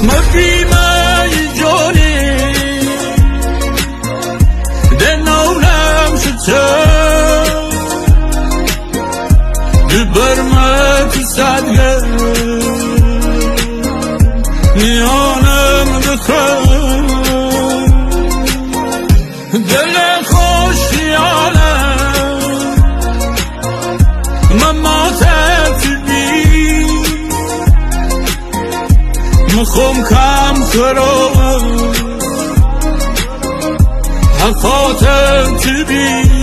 مفيما يجوني دنونم شتر ببرمك صدقه نیانم بخور دل خوش خیالم مماتت بی مخوم کم خراب حقاتت بی